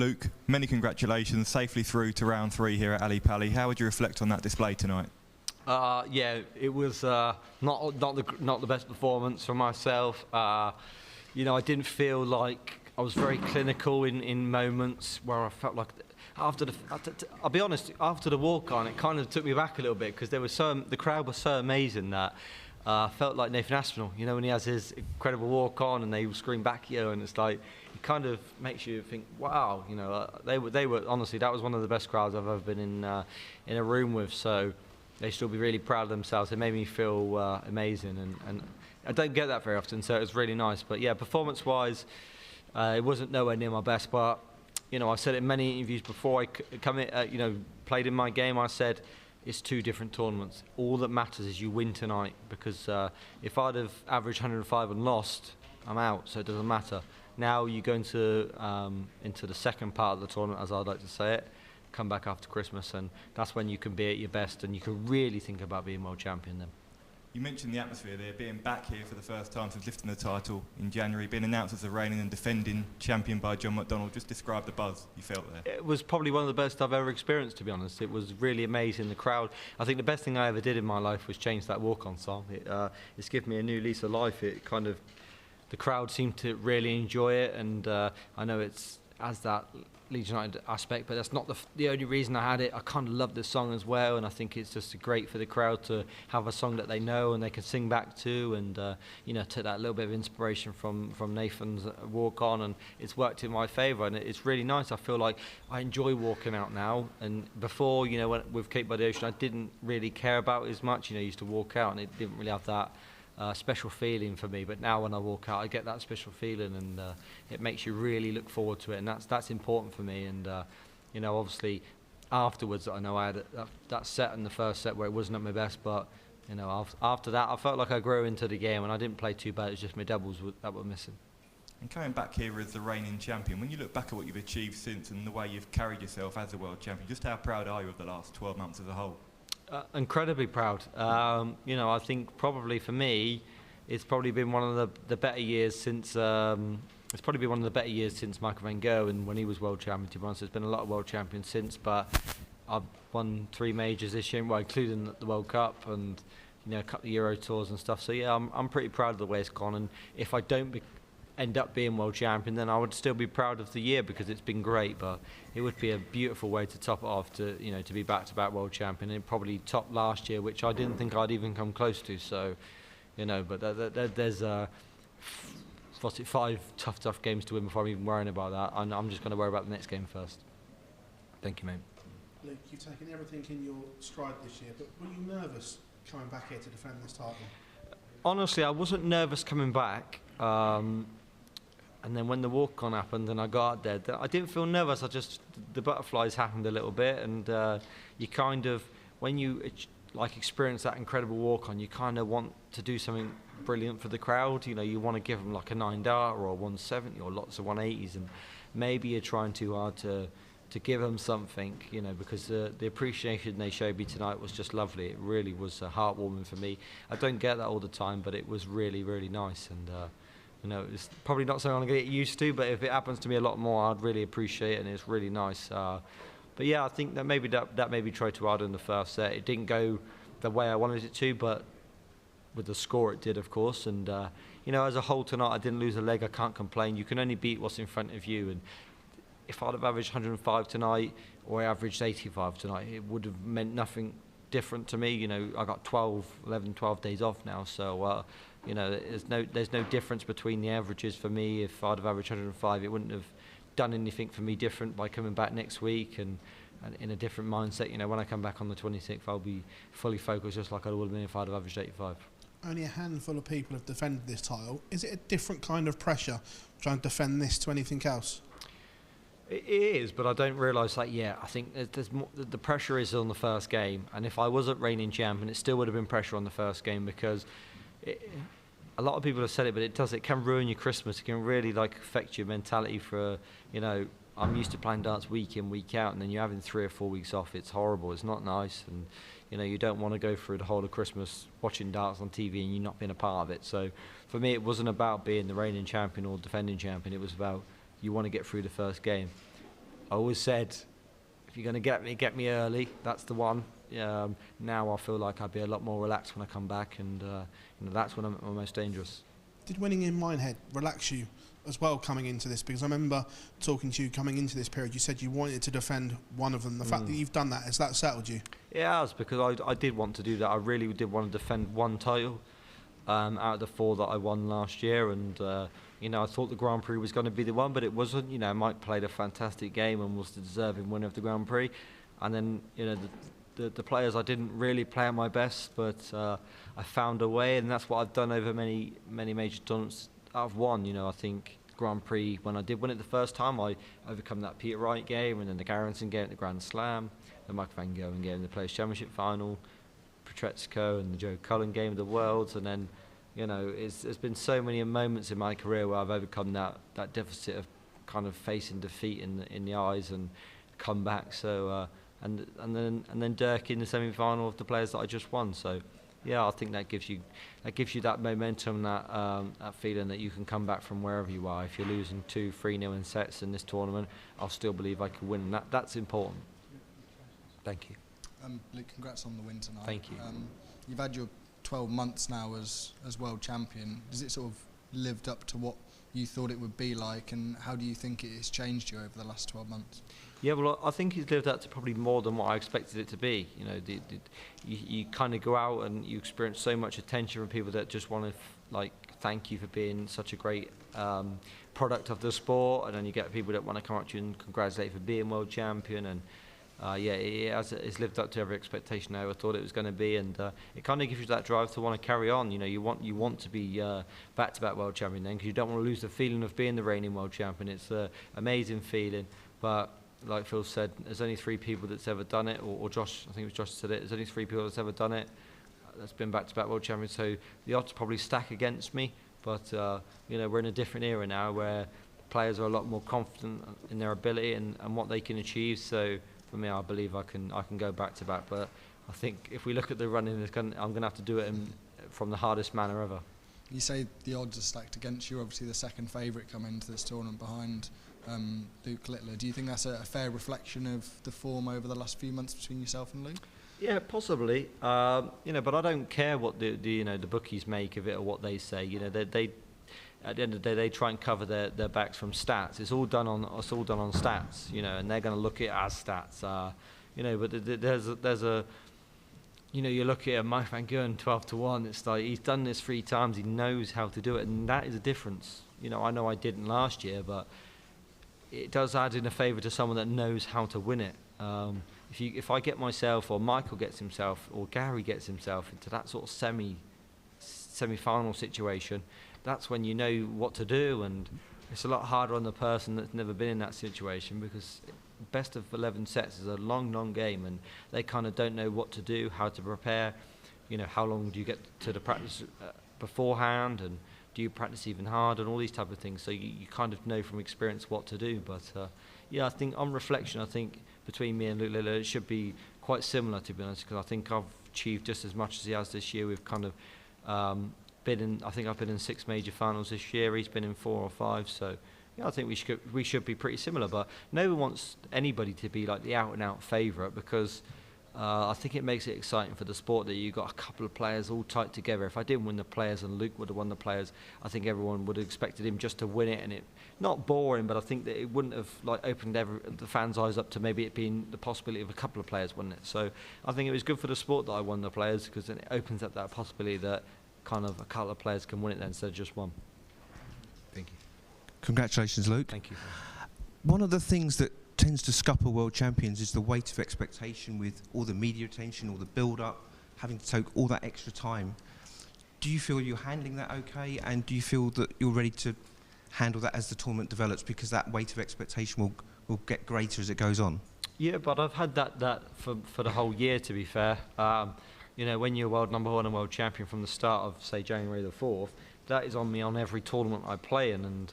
Luke, many congratulations, safely through to round 3 here at Ali Pali. How would you reflect on that display tonight? Yeah, it was not the best performance for myself. You know, I didn't feel like I was very clinical in moments where I felt like I'll be honest, after the walk on, it kind of took me back a little bit because the crowd was so amazing that I felt like Nathan Aspinall, you know, when he has his incredible walk on and they scream back at you, and it's like it kind of makes you think, wow, you know, they were honestly, that was one of the best crowds I've ever been in a room with. So they should be really proud of themselves. It made me feel amazing, and I don't get that very often, so it was really nice. But yeah, performance-wise, it wasn't nowhere near my best. But you know, I said it in many interviews before I played in my game. I said it's 2 different tournaments. All that matters is you win tonight, because if I'd have averaged 105 and lost, I'm out, so it doesn't matter. Now you go into the second part of the tournament, as I'd like to say it, come back after Christmas, and that's when you can be at your best and you can really think about being world champion then. You mentioned the atmosphere there, being back here for the first time since lifting the title in January, being announced as the reigning and defending champion by John McDonnell. Just describe the buzz you felt there. It was probably one of the best I've ever experienced, to be honest. It was really amazing. The crowd, I think the best thing I ever did in my life was change that walk-on song. It's given me a new lease of life. It kind of, the crowd seemed to really enjoy it, and I know it's as that Leeds United aspect, but that's not the only reason I had it. I kind of love the song as well, and I think it's just great for the crowd to have a song that they know and they can sing back to, and you know, take that little bit of inspiration from Nathan's walk on, and it's worked in my favour, and it's really nice. I feel like I enjoy walking out now, and before, you know, with Cape by the Ocean, I didn't really care about it as much. You know, I used to walk out and it didn't really have that special feeling for me, but now when I walk out I get that special feeling, and it makes you really look forward to it, and that's important for me. And you know, obviously afterwards, I know I had that set in the first set where it wasn't at my best, but you know, after that I felt like I grew into the game and I didn't play too bad. It was just my doubles that were missing. And coming back here as the reigning champion, when you look back at what you've achieved since and the way you've carried yourself as the world champion, just how proud are you of the last 12 months as a whole? Incredibly proud. You know, I think probably for me, it's probably been one of the better years since. It's probably been one of the better years since Michael van Gerwen when he was world champion. To be honest, there's been a lot of world champions since, but I've won 3 majors this year, well, including the World Cup and, you know, a couple of Euro tours and stuff. So yeah, I'm pretty proud of the way it's gone. And if I don't end up being world champion, then I would still be proud of the year because it's been great. But it would be a beautiful way to top it off, to, you know, to be back-to-back world champion. And it probably topped last year, which I didn't think I'd even come close to. So, you know, but there's 5 tough games to win before I'm even worrying about that. I'm just going to worry about the next game first. Thank you, mate. Luke, you've taken everything in your stride this year, but were you nervous coming back here to defend this title? Honestly, I wasn't nervous coming back. And then when the walk-on happened and I got out there, I didn't feel nervous. The butterflies happened a little bit, and you kind of, when you like experience that incredible walk-on, you kind of want to do something brilliant for the crowd. You know, you want to give them like a 9 dart or a 170 or lots of 180s, and maybe you're trying too hard to give them something, you know, because the appreciation they showed me tonight was just lovely. It really was heartwarming for me. I don't get that all the time, but it was really, really nice, and you know, it's probably not something I'm going to get used to, but if it happens to me a lot more, I'd really appreciate it, and it's really nice. But yeah, I think that maybe tried too hard in the first set. It didn't go the way I wanted it to, but with the score it did, of course. And you know, as a whole tonight, I didn't lose a leg. I can't complain. You can only beat what's in front of you. And if I'd have averaged 105 tonight, or I averaged 85 tonight, it would have meant nothing different to me. You know, I got 12 days off now, so you know, there's no difference between the averages for me. If I'd have averaged 105, it wouldn't have done anything for me different by coming back next week and in a different mindset. You know, when I come back on the 26th, I'll be fully focused, just like I would have been if I'd have averaged 85. Only a handful of people have defended this title. Is it a different kind of pressure trying to defend this to anything else? It is, but I don't realise that yet. I think there's more, the pressure is on the first game, and if I wasn't reigning champion, it still would have been pressure on the first game, because a lot of people have said it, but it can ruin your Christmas. It can really like affect your mentality for, you know, I'm used to playing darts week in, week out, and then you're having 3 or 4 weeks off. It's horrible. It's not nice, and you know, you don't want to go through the whole of Christmas watching darts on TV and you not being a part of it. So for me, it wasn't about being the reigning champion or defending champion. It was about, you want to get through the first game. I always said, if you're going to get me early. That's the one. Now I feel like I'll be a lot more relaxed when I come back, and that's when I'm most dangerous. Did winning in Minehead relax you as well coming into this? Because I remember talking to you coming into this period, you said you wanted to defend one of them. The fact that you've done that, has that settled you? It has, because I did want to do that. I really did want to defend one title out of the 4 that I won last year, and I thought the Grand Prix was going to be the one, but it wasn't. Mike played a fantastic game and was the deserving winner of the Grand Prix, and then the players, I didn't really play at my best, but I found a way, and that's what I've done over many major tournaments I've won. I think Grand Prix, when I did win it the first time, I overcome that Peter Wright game, and then the Garrison game at the Grand Slam, the Mike Van Gogh game in the Players' Championship final, Petretsko and the Joe Cullen game of the Worlds, and then there's been so many moments in my career where I've overcome that deficit of kind of facing defeat in the eyes and come back. So and then Dirk in the semi-final of the Players that I just won. So yeah, I think that gives you that momentum, that feeling that you can come back from wherever you are. If you're losing 2-3-0 in sets in this tournament, I'll still believe I can win. And that's important. Thank you. Luke, congrats on the win tonight. Thank you. You've had your 12 months now as world champion. Does it sort of lived up to what you thought it would be like, and how do you think it has changed you over the last 12 months? Yeah, well, I think it's lived up to probably more than what I expected it to be. You kind of go out and you experience so much attention from people that just want to thank you for being such a great product of the sport, and then you get people that want to come up to you and congratulate you for being world champion, and it's lived up to every expectation I ever thought it was going to be, and it kind of gives you that drive to want to carry on. You want to be back-to-back world champion then, because you don't want to lose the feeling of being the reigning world champion. It's an amazing feeling, but like Phil said, there's only 3 people that's ever done it, or Josh, I think it was Josh that said it, there's only 3 people that's ever done it that's been back-to-back world champions, so the odds probably stack against me, but we're in a different era now where players are a lot more confident in their ability and what they can achieve. So for me, I believe I can go back-to-back, but I think if we look at the running, I'm going to have to do it from the hardest manner ever. You say the odds are stacked against you, obviously the second favourite coming into this tournament behind Luke Littler. Do you think that's a fair reflection of the form over the last few months between yourself and Luke? Yeah, possibly. But I don't care what the bookies make of it or what they say. They at the end of the day, they try and cover their backs from stats. It's all done on stats, and they're going to look at it as stats. But there's a you look at Mike Van Gogh 12-1. It's like he's done this 3 times. He knows how to do it, and that is a difference. I know I didn't last year, but it does add in a favour to someone that knows how to win it. If I get myself, or Michael gets himself, or Gary gets himself into that sort of semi-final situation, that's when you know what to do, and it's a lot harder on the person that's never been in that situation, because best of 11 sets is a long game, and they kind of don't know what to do, how to prepare. How long do you get to the practice beforehand, and do you practice even harder, and all these type of things. So you kind of know from experience what to do. But I think on reflection, I think between me and Luke Littler, it should be quite similar, to be honest, because I think I've achieved just as much as he has this year. We've kind of I think I've been in 6 major finals this year. He's been in 4 or 5. So I think we should be pretty similar. But no one wants anybody to be like the out-and-out favourite, because I think it makes it exciting for the sport that you've got a couple of players all tight together. If I didn't win the Players and Luke would have won the Players, I think everyone would have expected him just to win it, and it not boring, but I think that it wouldn't have opened the fans' eyes up to maybe it being the possibility of a couple of players winning it. So I think it was good for the sport that I won the Players, because then it opens up that possibility that kind of a couple of players can win it then instead of just one. Thank you. Congratulations, Luke. Thank you. One of the things that tends to scupper world champions is the weight of expectation, with all the media attention, all the build-up, having to take all that extra time. Do you feel you're handling that okay, and do you feel that you're ready to handle that as the tournament develops, because that weight of expectation will get greater as it goes on? Yeah, but I've had that for the whole year, to be fair. When you're world number 1 and world champion from the start of, say, January the 4th, that is on me on every tournament I play in. And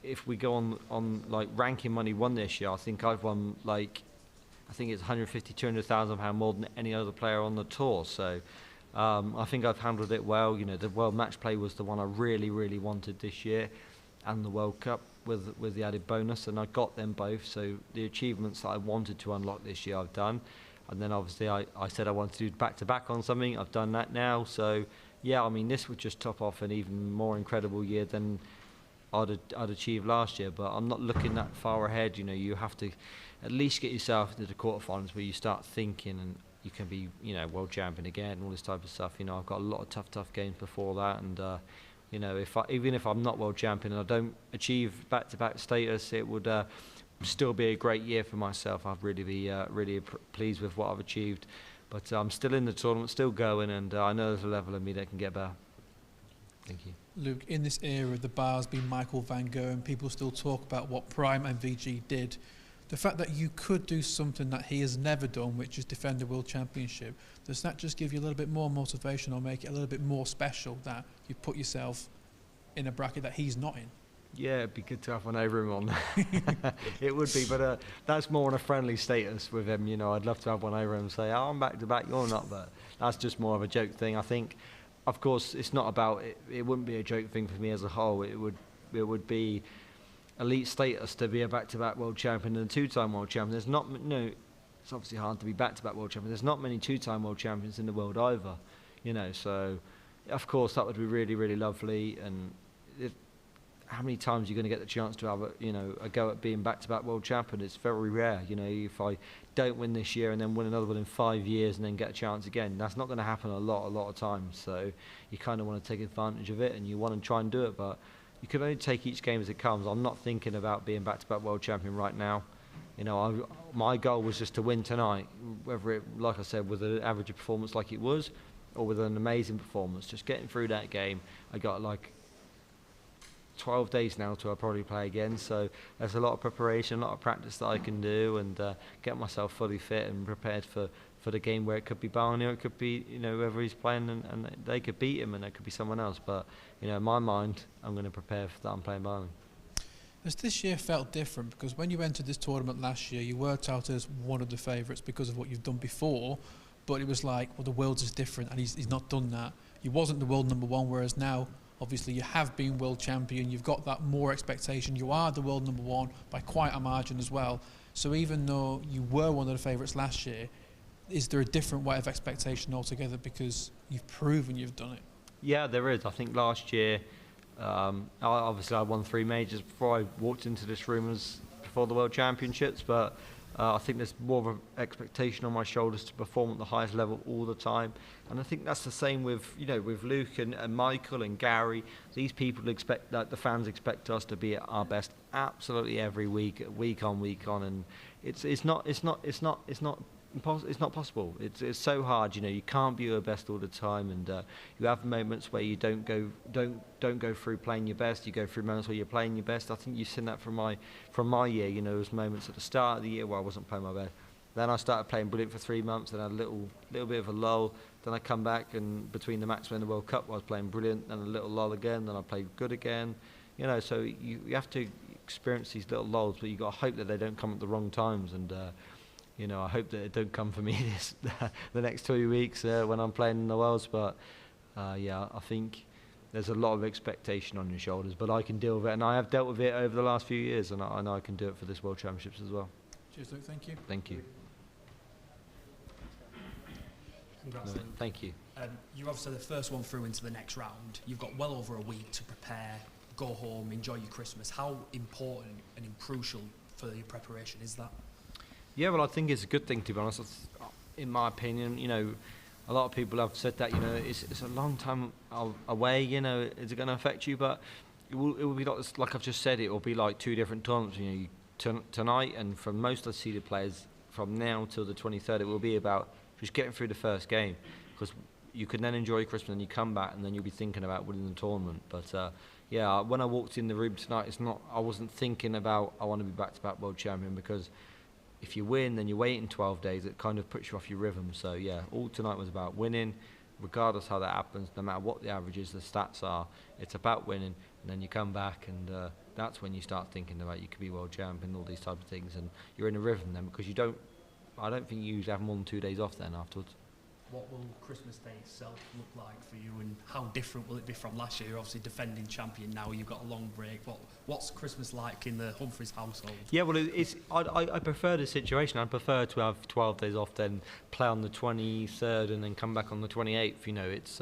if we go on like ranking money won this year, I think I've won I think it's 150,000-200,000 pound more than any other player on the tour. So I think I've handled it well. The World Match Play was the one I really wanted this year, and the World Cup with the added bonus, and I got them both. So the achievements that I wanted to unlock this year, I've done. And then obviously I said I wanted to do back-to-back on something. I've done that now. So yeah, I mean, this would just top off an even more incredible year than I'd achieved last year. But I'm not looking that far ahead. You know, you have to at least get yourself into the quarterfinals where you start thinking and you can be, you know, world champion again, all this type of stuff. You know, I've got a lot of tough games before that, and you know, even if I'm not world champion and I don't achieve back-to-back status, it would still be a great year for myself. I'd really be pleased with what I've achieved. But I'm still in the tournament, still going, and I know there's a level of me that can get better. Thank you. Luke, in this era, the bar's been Michael van Gogh, and people still talk about what Prime and VG did. The fact that you could do something that he has never done, which is defend the World Championship, does that just give you a little bit more motivation or make it a little bit more special that you put yourself in a bracket that he's not in? Yeah, it'd be good to have one over him on. It would be, but that's more on a friendly status with him. You know, I'd love to have one over him and say, oh, I'm back-to-back, you're not, but that's just more of a joke thing. I think, of course, it's not about, it wouldn't be a joke thing for me as a whole. It would be elite status to be a back-to-back world champion and a two-time world champion. There's not, it's obviously hard to be back-to-back world champion. There's not many two-time world champions in the world either, you know, so of course that would be really, really lovely. And how many times are you going to get the chance to have a go at being back-to-back world champion? It's very rare. You know, if I don't win this year and then win another one in 5 years and then get a chance again, that's not going to happen a lot of times. So you kind of want to take advantage of it and you want to try and do it, but you can only take each game as it comes. I'm not thinking about being back-to-back world champion right now. You know, my goal was just to win tonight, whether it, like I said, with an average performance like it was, or with an amazing performance. Just getting through that game. I got like 12 days now till I probably play again, so there's a lot of preparation, a lot of practice that I can do, and get myself fully fit and prepared for the game where it could be Barney or it could be, you know, whoever he's playing, and they could beat him and it could be someone else. But, you know, in my mind, I'm going to prepare for that I'm playing Barney. Has this year felt different? Because when you entered this tournament last year, you were touted as one of the favourites because of what you've done before, but it was like, well, the world is different and he's not done that. He wasn't the world number one, whereas now, obviously, you have been world champion. You've got that more expectation. You are the world number one by quite a margin as well. So even though you were one of the favourites last year, is there a different way of expectation altogether because you've proven you've done it? Yeah, there is. I think last year, obviously I won 3 majors before I walked into this room before the World Championships, but I think there's more of an expectation on my shoulders to perform at the highest level all the time. And I think that's the same with, you know, with Luke and Michael and Gary. These people expect that the fans expect us to be at our best absolutely every week on, and it's not possible. It's so hard, you know. You can't be your best all the time, and you have moments where you don't go through playing your best. You go through moments where you're playing your best. I think you've seen that from my year. You know, there was moments at the start of the year where I wasn't playing my best. Then I started playing brilliant for 3 months, and I had a little bit of a lull. Then I come back, and between the Maxwell and the World Cup, I was playing brilliant, then a little lull again. Then I played good again. You know, so you have to experience these little lulls, but you got to hope that they don't come at the wrong times. And you know, I hope that it don't come for me the next 2 weeks when I'm playing in the Worlds. But yeah, I think there's a lot of expectation on your shoulders, but I can deal with it, and I have dealt with it over the last few years, and I know I can do it for this World Championships as well. Cheers, Luke. Thank you. Thank you. Congrats, Luke. Thank you. You're obviously the first one through into the next round. You've got well over a week to prepare, go home, enjoy your Christmas. How important and crucial for your preparation is that? Yeah, well, I think it's a good thing, to be honest. In my opinion, you know, a lot of people have said that, you know, it's a long time away, you know, is it going to affect you? But it will be like I've just said, it will be like 2 different tournaments, you know, tonight, and for most of the seeded players, from now till the 23rd, it will be about just getting through the first game, because you can then enjoy Christmas and you come back and then you'll be thinking about winning the tournament. But yeah, when I walked in the room tonight, I wasn't thinking about I want to be back-to-back world champion, because if you win, then you're waiting 12 days. It kind of puts you off your rhythm. So yeah, all tonight was about winning, regardless how that happens, no matter what the averages, the stats are. It's about winning, and then you come back, and that's when you start thinking about you could be world champion, all these type of things, and you're in a rhythm then, because I don't think you usually have more than 2 days off then afterwards. what will Christmas Day itself look like for you, and how different will it be from last year? You're obviously defending champion now, you've got a long break. What's Christmas like in the Humphries household? Yeah, well, I prefer the situation. I prefer to have 12 days off, then play on the 23rd and then come back on the 28th. You know, it's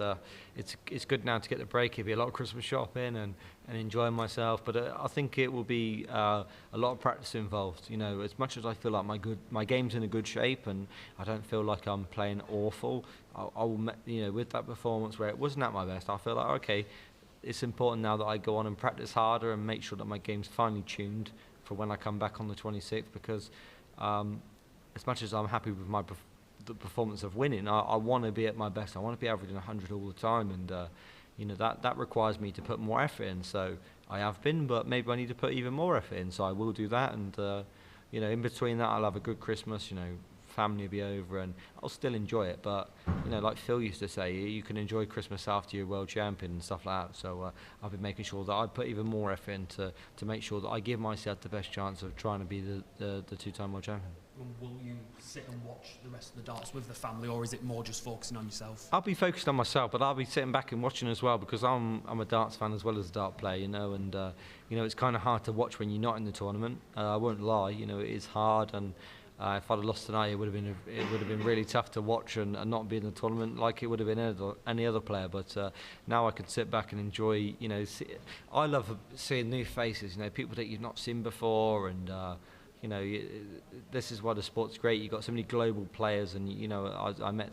good now to get the break. It'll be a lot of Christmas shopping and enjoying myself. But I think it will be a lot of practice involved. You know, as much as I feel like my game's in a good shape and I don't feel like I'm playing awful, you know, with that performance where it wasn't at my best, I feel like, okay, it's important now that I go on and practice harder and make sure that my game's finely tuned for when I come back on the 26th, because as much as I'm happy with the performance of winning, I want to be at my best. I want to be averaging 100 all the time, and you know, that requires me to put more effort in. So I have been, but maybe I need to put even more effort in, so I will do that. And you know, in between that, I'll have a good Christmas. You know, family will be over and I'll still enjoy it, but you know, like Phil used to say, you can enjoy Christmas after you're world champion and stuff like that. So I've been making sure that I put even more effort in to make sure that I give myself the best chance of trying to be the two-time world champion. Will you sit and watch the rest of the darts with the family, or is it more just focusing on yourself? I'll be focused on myself, but I'll be sitting back and watching as well, because I'm a darts fan as well as a dart player, you know, and you know, it's kind of hard to watch when you're not in the tournament. I won't lie, you know, it is hard, and if I'd have lost tonight, it would have been really tough to watch and not be in the tournament like it would have been any other player. But now I can sit back and enjoy. You know, I love seeing new faces. You know, people that you've not seen before, and you know, this is why the sport's great. You've got so many global players, and you know, I met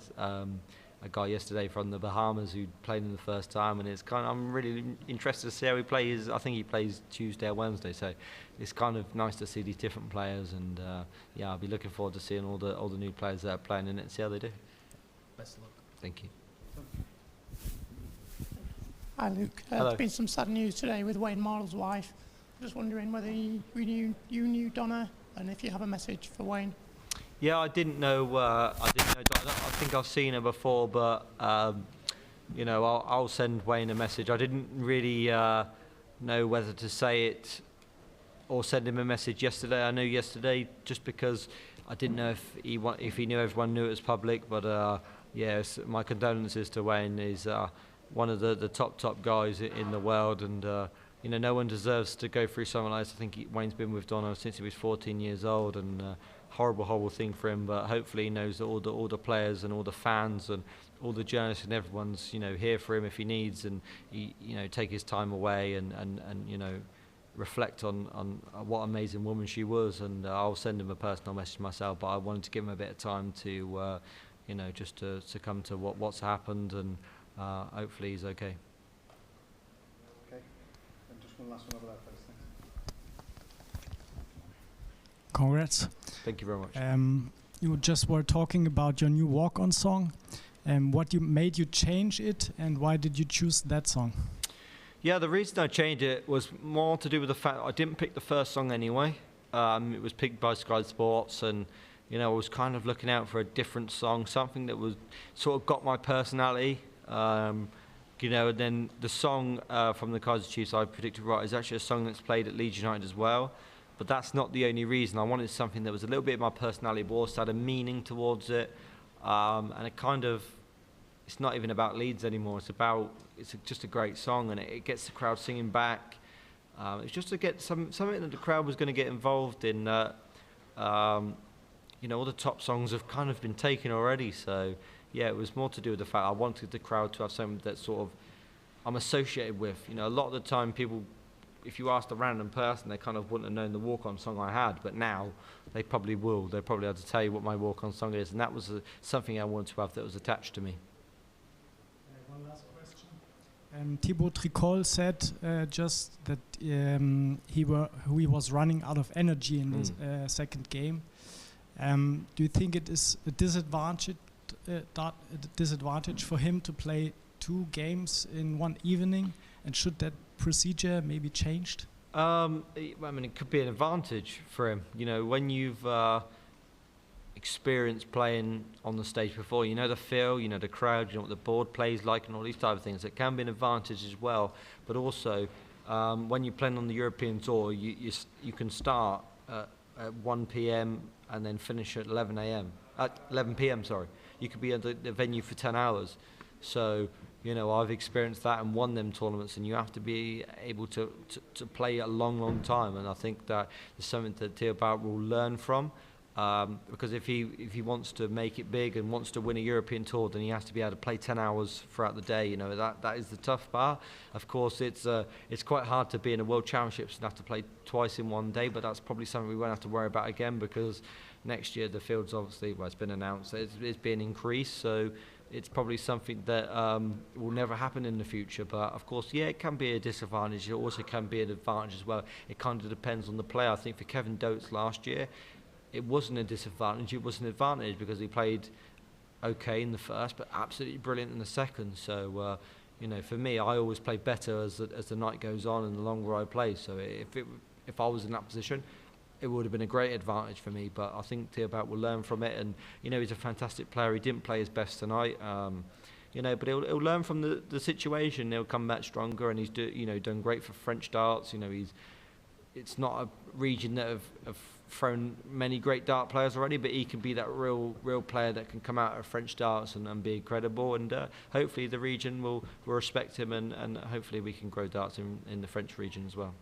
a guy yesterday from the Bahamas who played in the first time, and I'm really interested to see how he plays. I think he plays Tuesday or Wednesday, so it's kind of nice to see these different players, and yeah, I'll be looking forward to seeing all the new players that are playing in it and see how they do. Best of luck. Thank you. Hi Luke. Hello. There's been some sad news today with Wayne Mardle's wife. Just wondering whether you knew Donna, and if you have a message for Wayne. Yeah, I didn't know Donna. I think I've seen her before, but you know, I'll send Wayne a message. I didn't really know whether to say it or send him a message yesterday. I knew yesterday just because I didn't know if he knew everyone knew it was public. But yes, my condolences to Wayne. He's one of the top guys in the world, and you know, no one deserves to go through something like this. I think Wayne's been with Donna since he was 14 years old, and horrible thing for him. But hopefully he knows that all the players and all the fans and all the journalists and everyone's, you know, here for him if he needs, and he, you know, take his time away and you know, reflect on what amazing woman she was. And I'll send him a personal message myself, but I wanted to give him a bit of time to you know, just to succumb to what's happened, and hopefully he's okay. Okay, and just one last one over there first. Congrats. Thank you very much. You just were talking about your new walk-on song. What made you change it, and why did you choose that song? Yeah, the reason I changed it was more to do with the fact that I didn't pick the first song anyway. It was picked by Sky Sports, and you know, I was kind of looking out for a different song, something that was sort of got my personality. You know, and then the song from the Kaiser Chiefs, I predicted right, is actually a song that's played at Leeds United as well. But that's not the only reason. I wanted something that was a little bit of my personality, but also had a meaning towards it. And it kind of, it's not even about Leeds anymore. It's just a great song, and it gets the crowd singing back. It's just to get something that the crowd was going to get involved in. You know, all the top songs have kind of been taken already. So yeah, it was more to do with the fact I wanted the crowd to have something that sort of I'm associated with. You know, a lot of the time people, if you asked a random person, they kind of wouldn't have known the walk-on song I had, but now they probably will. They probably have to tell you what my walk-on song is, and that was something I wanted to have that was attached to me. One last question. Thibault Tricole said just that he was running out of energy in the second game. Do you think it is a disadvantage for him to play 2 games in one evening, and should that procedure maybe changed? I mean, it could be an advantage for him. You know, when you've experienced playing on the stage before, you know the feel, you know the crowd, you know what the board plays like, and all these type of things. It can be an advantage as well. But also, when you're playing on the European tour, you can start at 1 p.m. and then finish at 11 p.m. Sorry. you could be at the venue for 10 hours. So, you know, I've experienced that and won them tournaments, and you have to be able to play a long, long time. And I think that is something that Thibault will learn from, because if he wants to make it big and wants to win a European tour, then he has to be able to play 10 hours throughout the day. You know, that is the tough part. Of course, it's quite hard to be in a World Championships and have to play twice in one day, but that's probably something we won't have to worry about again, because next year the field's obviously, well, it's been announced, it's being increased, so it's probably something that will never happen in the future. But of course, yeah, it can be a disadvantage. It also can be an advantage as well. It kind of depends on the player. I think for Kevin Dotes last year, it wasn't a disadvantage, it was an advantage, because he played okay in the first, but absolutely brilliant in the second. So, you know, for me, I always play better as the night goes on and the longer I play. So if I was in that position, it would have been a great advantage for me. But I think Thibault will learn from it, and you know, he's a fantastic player. He didn't play his best tonight, you know, but he'll learn from the situation. He'll come back stronger, and he's done great for French darts. You know, it's not a region that have thrown many great dart players already, but he can be that real player that can come out of French darts and be credible, and hopefully the region will respect him, and hopefully we can grow darts in the French region as well.